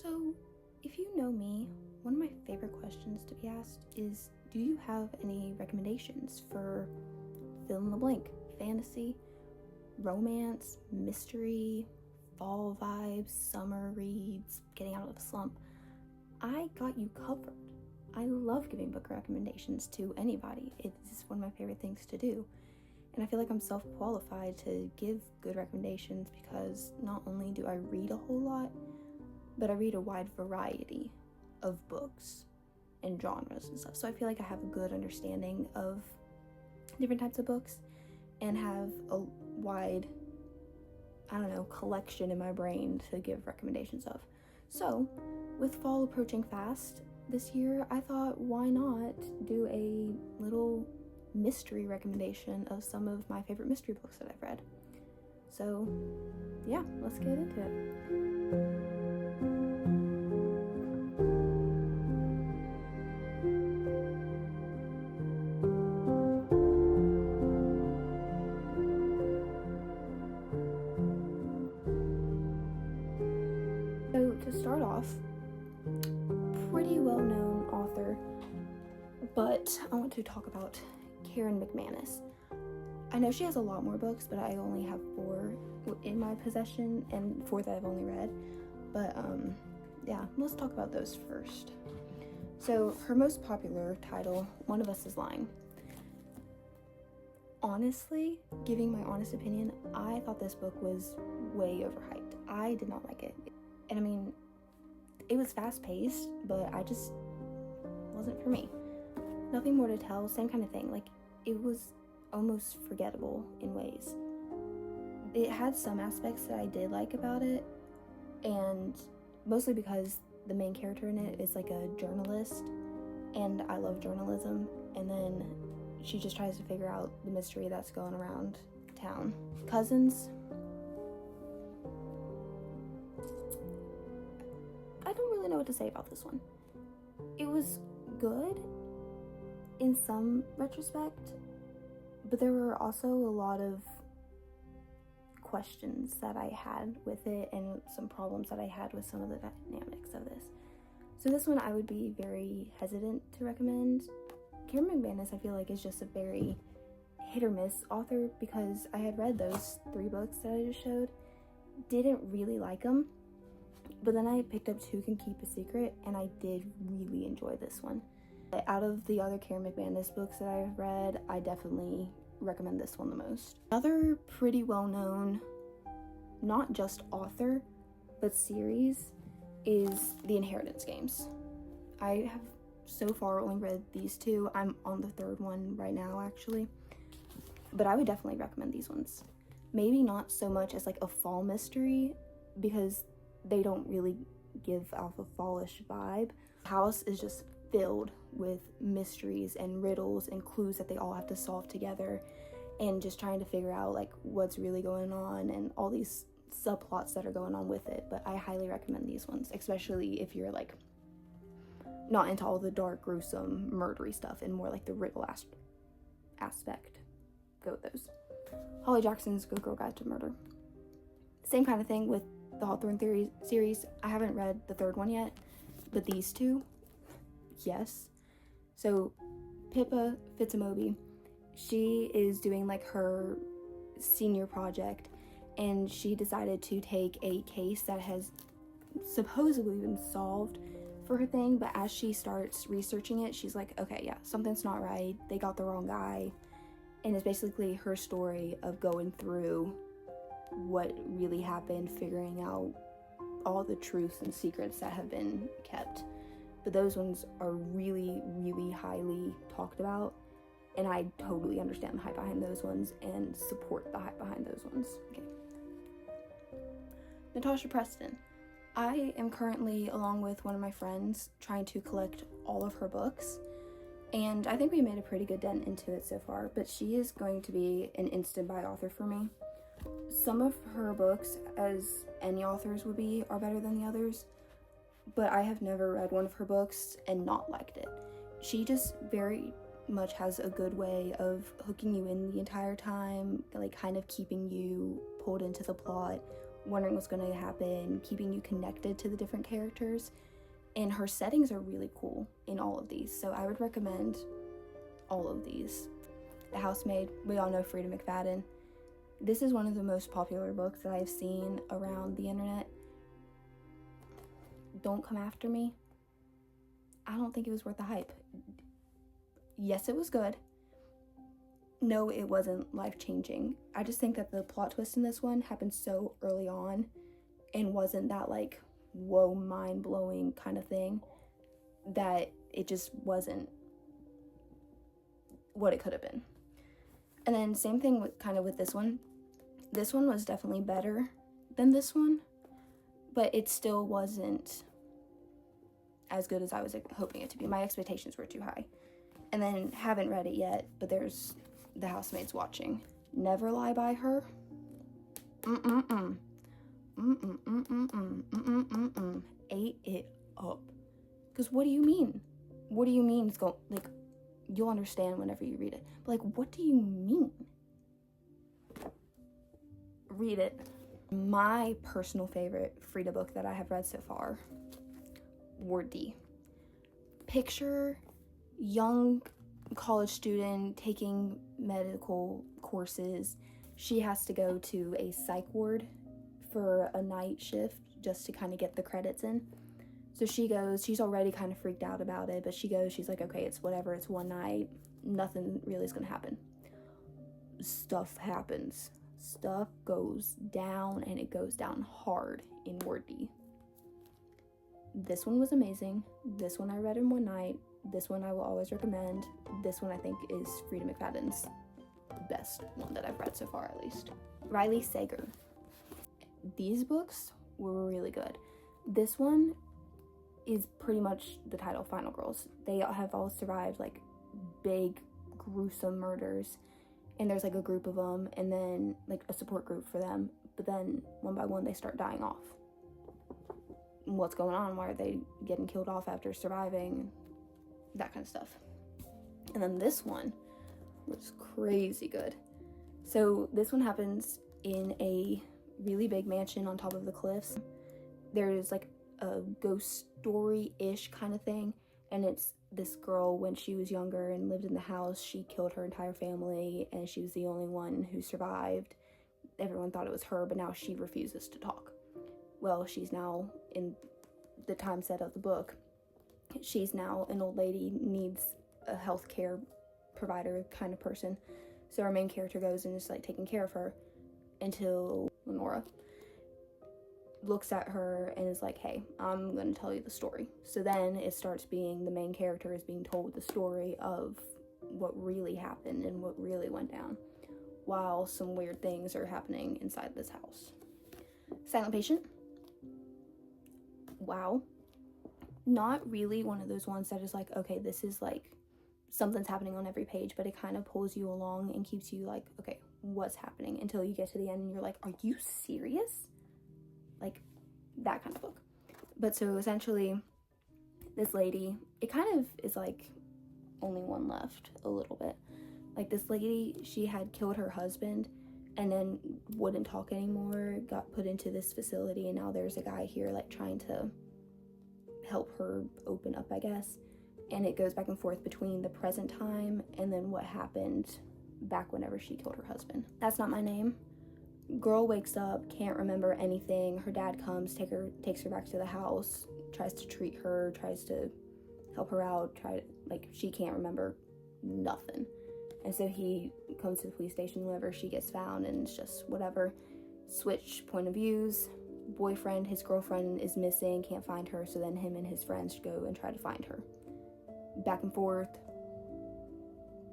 So, if you know me, one of my favorite questions to be asked is, do you have any recommendations for fill in the blank? Fantasy, romance, mystery, fall vibes, summer reads, getting out of a slump. I got you covered. I love giving book recommendations to anybody. It's one of my favorite things to do. And I feel like I'm self-qualified to give good recommendations because not only do I read a whole lot, but I read a wide variety of books and genres and stuff. So I feel like I have a good understanding of different types of books and have a wide, collection in my brain to give recommendations of. So with fall approaching fast this year, I thought, why not do a little mystery recommendation of some of my favorite mystery books that I've read. So yeah, let's get into it. So to start off, pretty well-known author, but I want to talk about Karen McManus. I know she has a lot more books, but I only have 4 in my possession and 4 that I've only read. But yeah, let's talk about those first. So her most popular title, One of Us is Lying. Honestly, giving my honest opinion, I thought this book was way overhyped. I did not like it. And I mean, it was fast-paced, but I just wasn't for me. Nothing more to tell, same kind of thing. Like, it was almost forgettable in ways. It had some aspects that I did like about it, and mostly because the main character in it is like a journalist, and I love journalism, and then she just tries to figure out the mystery that's going around town. Cousins, I don't really know what to say about this one. It was good in some retrospect, but there were also a lot of questions that I had with it and some problems that I had with some of the dynamics of this. So this one I would be very hesitant to recommend. Karen McManus, I feel like, is just a very hit or miss author because I had read those 3 books that I just showed, didn't really like them, but then I picked up Who Can Keep a Secret, and I did really enjoy this one. Out of the other Karen McManus books that I've read, I definitely recommend this one the most. Another pretty well-known, not just author, but series is The Inheritance Games. I have so far only read these 2. I'm on the 3rd one right now, actually. But I would definitely recommend these ones. Maybe not so much as like a fall mystery, because they don't really give off a fallish vibe. The house is just filled with mysteries and riddles and clues that they all have to solve together, and just trying to figure out like what's really going on and all these subplots that are going on with it. But I highly recommend these ones, especially if you're like not into all the dark, gruesome, murdery stuff and more like the riddle aspect. Go with those. Holly Jackson's Good Girl Guide to Murder. Same kind of thing with the Hawthorne Theory series. I haven't read the 3rd one yet, but these 2, yes. So Pippa Fitzmoby, she is doing like her senior project, and she decided to take a case that has supposedly been solved for her thing, but as she starts researching it, she's like, okay, yeah, something's not right, they got the wrong guy. And it's basically her story of going through what really happened, figuring out all the truths and secrets that have been kept. But those ones are really, really highly talked about, and I totally understand the hype behind those ones and support the hype behind those ones. Okay. Natasha Preston. I am currently, along with one of my friends, trying to collect all of her books, and I think we made a pretty good dent into it so far, but she is going to be an instant buy author for me. Some of her books, as any authors would be, are better than the others, but I have never read one of her books and not liked it. She just very much has a good way of hooking you in the entire time, like kind of keeping you pulled into the plot wondering what's going to happen, keeping you connected to the different characters. And her settings are really cool in all of these. So I would recommend all of these. The Housemaid, we all know Frida McFadden. This is one of the most popular books that I've seen around the internet. Don't come after me. I don't think it was worth the hype. Yes, it was good. No, it wasn't life-changing. I just think that the plot twist in this one happened so early on and wasn't that like, whoa, mind-blowing kind of thing, that it just wasn't what it could have been. And then same thing with this one. This one was definitely better than this one, but it still wasn't as good as I was hoping it to be. My expectations were too high. And then, haven't read it yet, but there's The Housemaid's Watching. Never Lie by her. Ate it up. Because what do you mean? What do you mean? Like, you'll understand whenever you read it. But like, what do you mean? Read it. My personal favorite Frida book that I have read so far, Ward D. Picture young college student taking medical courses. She has to go to a psych ward for a night shift just to kind of get the credits in. So she goes, she's already kind of freaked out about it, but she goes, she's like, okay, it's whatever, it's one night, nothing really is gonna happen. Stuff happens. Stuff goes down, and it goes down hard in Ward D. This one was amazing. This one I read in one night. This one I will always recommend. This one I think is Frida McFadden's best one that I've read so far, at least. Riley Sager. These books were really good. This one is pretty much the title, Final Girls. They have all survived like big, gruesome murders, and there's like a group of them, and then like a support group for them, but then one by one they start dying off. What's going on? Why are they getting killed off after surviving? That kind of stuff. And then this one was crazy good. So this one happens in a really big mansion on top of the cliffs. There's like a ghost story-ish kind of thing, and it's this girl, when she was younger and lived in the house, she killed her entire family, and she was the only one who survived. Everyone thought it was her, but now she refuses to talk. Well, she's now, in the time set of the book, she's now an old lady, needs a healthcare provider kind of person. So our main character goes and is like taking care of her until Lenora looks at her and is like, hey, I'm gonna tell you the story. So then it starts being, the main character is being told the story of what really happened and what really went down, while some weird things are happening inside this house. Silent Patient. Wow. Not really one of those ones that is like, okay, this is like something's happening on every page, but it kind of pulls you along and keeps you like, okay, what's happening, until you get to the end and you're like, are you serious? Like that kind of book. But so essentially this lady, it kind of is like only one left a little bit. Like this lady, she had killed her husband and then wouldn't talk anymore, got put into this facility, and now there's a guy here like trying to help her open up, I guess. And it goes back and forth between the present time and then what happened back whenever she killed her husband. That's Not My Name. Girl wakes up, can't remember anything. Her dad comes, takes her back to the house, tries to treat her, tries to help her out, she can't remember nothing. And so he comes to the police station whenever she gets found, and it's just whatever. Switch point of views. Boyfriend, his girlfriend is missing, can't find her, so then him and his friends go and try to find her. Back and forth.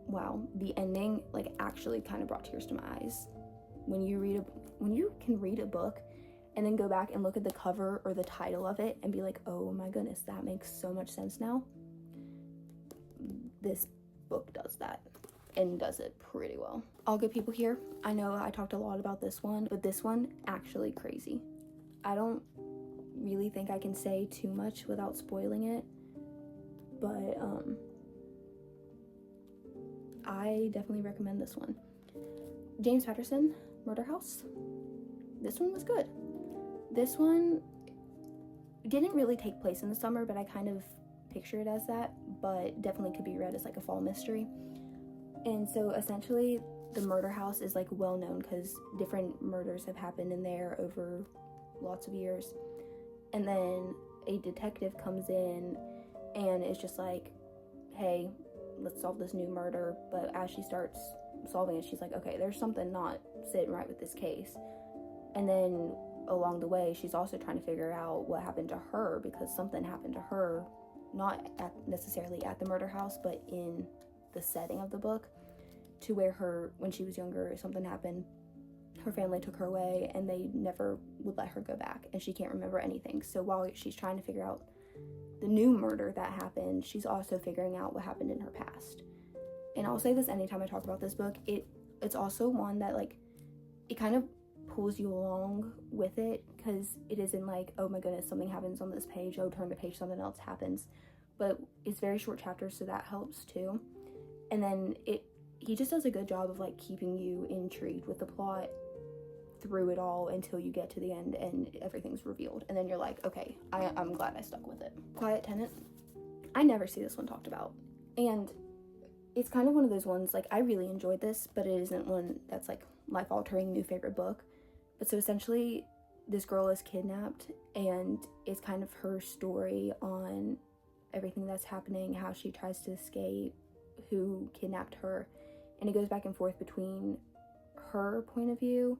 Wow, the ending actually kind of brought tears to my eyes. When you can read a book and then go back and look at the cover or the title of it and be like, oh my goodness, that makes so much sense now. This book does that, and does it pretty well. All Good People Here. I know I talked a lot about this one, but this one actually crazy. I don't really think I can say too much without spoiling it, but I definitely recommend this one. James Patterson, Murder House. This one was good. this one didn't really take place in the summer, but I kind of picture it as that, but definitely could be read as like a fall mystery. And so essentially the murder house is like well known because different murders have happened in there over lots of years. And then a detective comes in and is just like, hey, let's solve this new murder. But as she starts solving it, she's like, okay, there's something not sitting right with this case. And then along the way, she's also trying to figure out what happened to her, because something happened to her, not necessarily at the murder house, but in the setting of the book, to where when she was younger, something happened, her family took her away, and they never would let her go back, and she can't remember anything. So while she's trying to figure out the new murder that happened, she's also figuring out what happened in her past. And I'll say this anytime I talk about this book, it's also one that, like, it kind of pulls you along with it, because it isn't like, oh my goodness, something happens on this page, oh, turn the page, something else happens. But it's very short chapters, so that helps too. And then he just does a good job of like keeping you intrigued with the plot through it all until you get to the end and everything's revealed, and then you're like, okay, I'm glad I stuck with it. Quiet Tenant, I never see this one talked about, and it's kind of one of those ones, like, I really enjoyed this, but it isn't one that's like life-altering new favorite book. But so essentially this girl is kidnapped, and it's kind of her story on everything that's happening, how she tries to escape, who kidnapped her, and it goes back and forth between her point of view,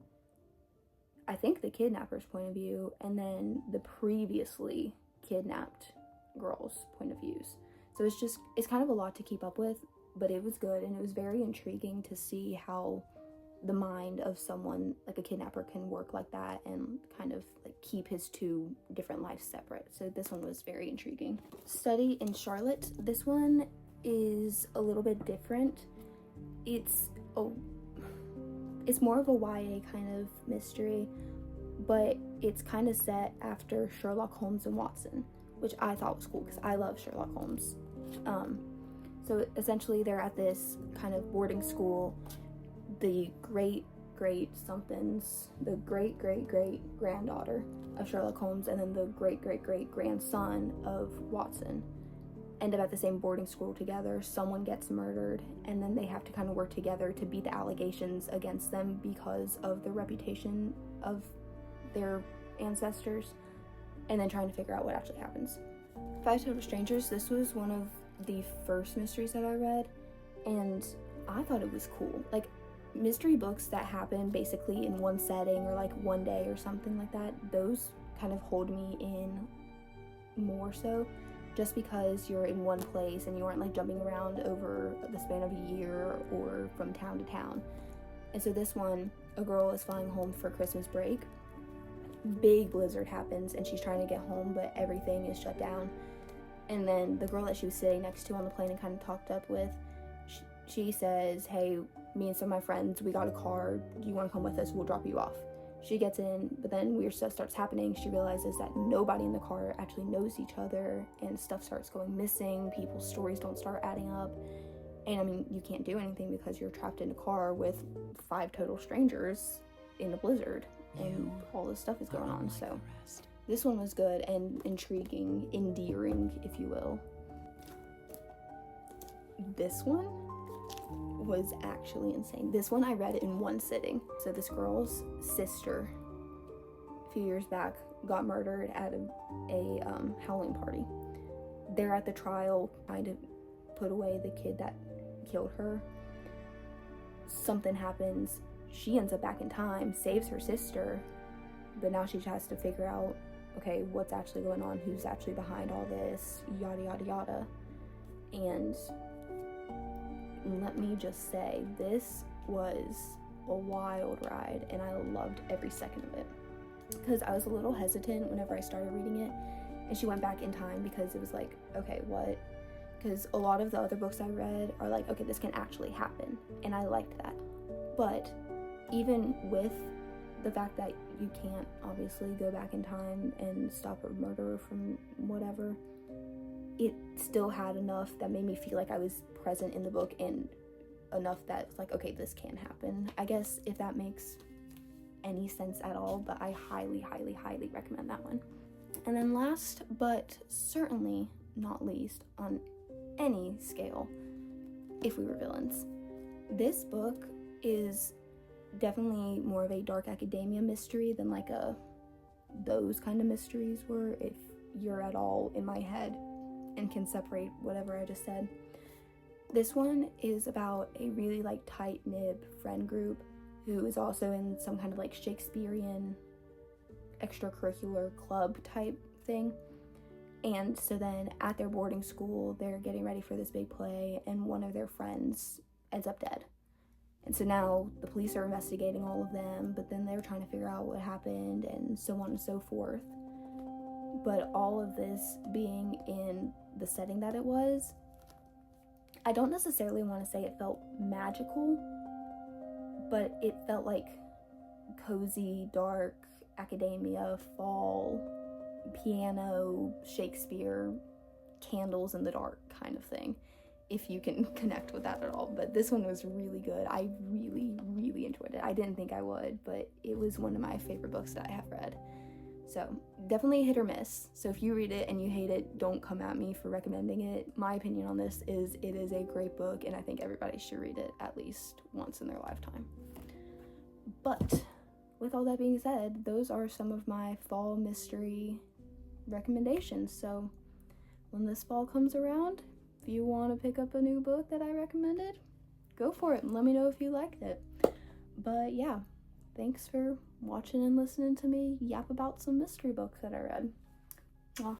I think the kidnapper's point of view, and then the previously kidnapped girl's point of views. So it's kind of a lot to keep up with, but it was good, and it was very intriguing to see how the mind of someone like a kidnapper can work like that and kind of like keep his two different lives separate. So this one was very intriguing. Study in Charlotte. This one is a little bit different. It's more of a YA kind of mystery, but it's kind of set after Sherlock Holmes and Watson, which I thought was cool because I love Sherlock Holmes. So essentially they're at this kind of boarding school. The great granddaughter of Sherlock Holmes and then the great grandson of Watson end up at the same boarding school together. Someone gets murdered, and then they have to kind of work together to beat the allegations against them because of the reputation of their ancestors, and then trying to figure out what actually happens. Five Total Strangers, this was one of the first mysteries that I read, and I thought it was cool. Like, mystery books that happen basically in one setting or like one day or something like that, those kind of hold me in more so, just because you're in one place and you aren't like jumping around over the span of a year or from town to town. And so this one, a girl is flying home for Christmas break. Big blizzard happens and she's trying to get home, but everything is shut down. And then the girl that she was sitting next to on the plane and kind of talked up with, she says, hey, me and some of my friends, we got a car, do you want to come with us? We'll drop you off. She gets in, but then weird stuff starts happening. She realizes that nobody in the car actually knows each other, and stuff starts going missing. People's stories don't start adding up. And I mean, you can't do anything because you're trapped in a car with 5 total strangers in a blizzard, and all this stuff is going on. So this one was good and intriguing, endearing, if you will. This one was actually insane. This one I read in one sitting. So this girl's sister a few years back got murdered at a Halloween party. They're at the trial trying to put away the kid that killed her. Something happens. She ends up back in time, saves her sister, but now she has to figure out, okay, what's actually going on, who's actually behind all this, yada yada yada. And let me just say, this was a wild ride, and I loved every second of it. Because I was a little hesitant whenever I started reading it, and she went back in time because it was like, okay, what? Because a lot of the other books I read are like, okay, this can actually happen, and I liked that. But even with the fact that you can't obviously go back in time and stop a murderer from whatever, it still had enough that made me feel like I was present in the book, and enough that it's like, okay, this can happen, I guess, if that makes any sense at all, but I highly, highly, highly recommend that one. And then last but certainly not least, on any scale, If We Were Villains. This book is definitely more of a dark academia mystery than like those kind of mysteries were, if you're at all in my head and can separate whatever I just said. This one is about a really like tight-knit friend group who is also in some kind of like Shakespearean extracurricular club type thing. And so then at their boarding school, they're getting ready for this big play, and one of their friends ends up dead. And so now the police are investigating all of them, but then they're trying to figure out what happened and so on and so forth. But all of this being in the setting that it was, I don't necessarily want to say it felt magical, but it felt like cozy, dark, academia, fall, piano, Shakespeare, candles in the dark kind of thing, if you can connect with that at all. But this one was really good. I really, really enjoyed it. I didn't think I would, but it was one of my favorite books that I have read. So definitely hit or miss. So if you read it and you hate it, don't come at me for recommending it. My opinion on this is it is a great book, and I think everybody should read it at least once in their lifetime. But with all that being said, those are some of my fall mystery recommendations. So when this fall comes around, if you want to pick up a new book that I recommended, go for it and let me know if you liked it. But yeah, thanks for watching and listening to me yap about some mystery books that I read.